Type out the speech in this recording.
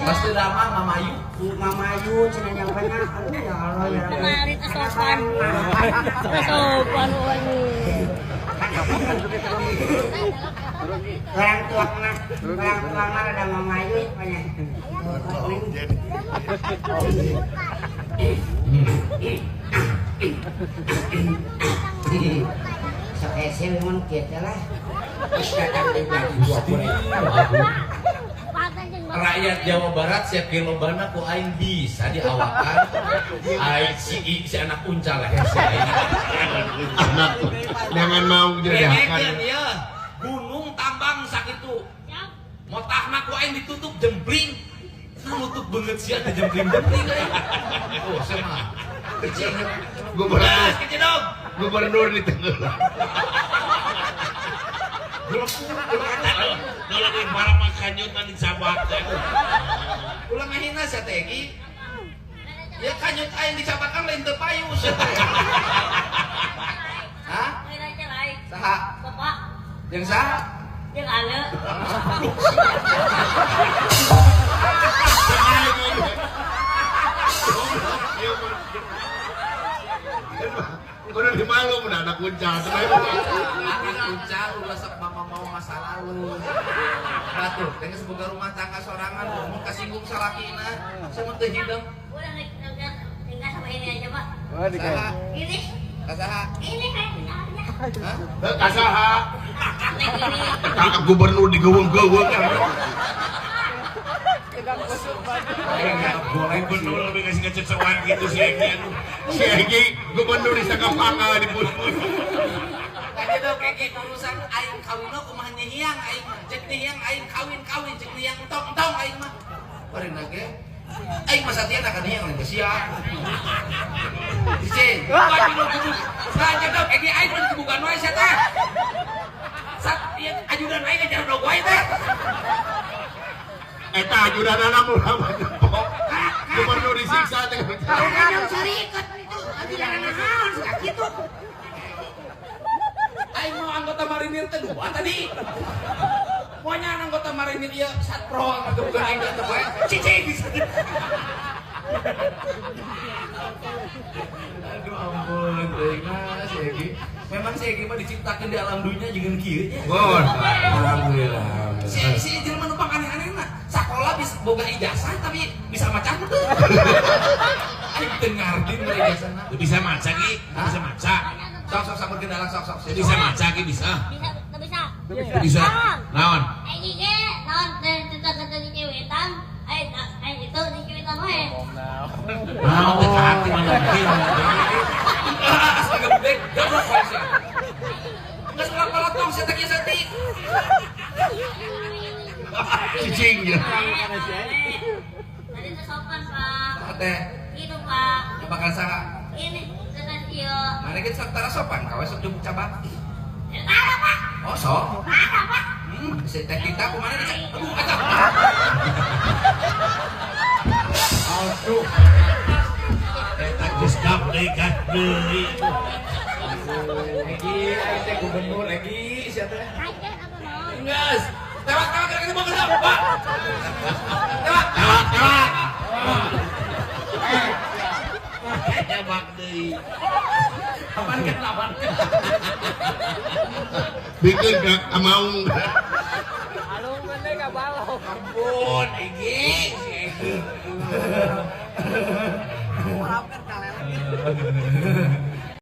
Pasti ramah Mamayu. Mamayu cenah yang banyak. Aduh ya Allah ya. Kemarin sopan. Sopan wani. Orang tua ada Mamayu banyak. Sekesil mun kita lah. Rakyat Jawa Barat siap kilobana ku aing bisa diawakan. Aing si anak uncal lah. Anak jangan mau jadikan. Ya, gunung tambang sakitu. Motahna ku aing ditutup jempling. Nah nutup beungeut sia teh jempling-jempling. Oh, sama. Kecil. Gubernur di tengah. Kalau di para makanyut nanti sabak. Ulang ngahina sia teh Egi. Ya kanyut aing dicabakan lain teu payu sia teh. Hah? Saha? Bapak, Yang saha? yang ale. Udah di malu udah anak kuncal. Anak kuncal ulah sok mama mau masa lalu. Batuh, teh semoga rumah tangga sorangan mun kasinggung salakina, sama teu hideung. Udah tinggal sama ini aja, Pak. Saha? Ini, Kasaha? ini kayak tinggalnya. Hah? Kasaha. Ini. Kakak gubernur digeuweung-geuweung kan. Boleh gubernur lebih kasih kecewaan gitu si Egi. Si Egi gubernur di Sakapanga di Pus-Pus. Tadi tuh kayak urusan aing kawinna kumaha nyehiang aing mah. Cek nyehiang aing kawin cek nyehiang entong aing mah. Bari nage. Aing mah satieuna ka nyehiang lain sia. Dicen. Bagi nu kudu. Saja dok Egi aing mah kebukan wae sia teh. Sat ieu ajudan aing ajar dog wae teh. Eta ajudanana Muhammad Depok. Gubernur disiksa teh. Kadang sarikat itu ajudan naon suka kitu. Aing mau anggota marinir teh dua tadi. Pokoknya anggota marinir ieu satpro ngagebukan aing teh bae. Cicing. Aduh ampun teuing mah si Egi. Memang si Egi mah diciptakeun di alam dunia jeung kieu nya. Alhamdulillah. Si jelema nu aneh-anehna sakola bisa boga ijazah tapi bisa maca teu. Aing teu ngarti mah ijazahna. Bisa maca Ki, bisa maca. Sok sampurkeun dalang sok. Bisa maca Ki bisa. Bisa. Bisa. Naon? Ini ke, non, cerita-cerita di cewetan. Itu di cewetan wae. Naon teh hati mungkin. Astaga gede, goblok wae sia. Geus ulah pelotong sia teh sati. Cicing ya. Tadi tuh sopan, Pak. Teh, Gitu, Pak. nyebakan saha? Ini, cerita dia. Mana kita sok tara sopan kawe sok jemput cabak. Ada, Pak. Oh sok. Ada, Pak. Si teh kita kumaha dicak. Aduh, acak. Aduh. Eta geus gablegat deui. Egi, aing teh gubernur Egi sia teh. Kaget apa, non? Geus. Tewak kita mau geus, Pak. Tewak. Jabak deui. Aman kan. Bikin gak amaung. Ampun, Egi. Si Egi.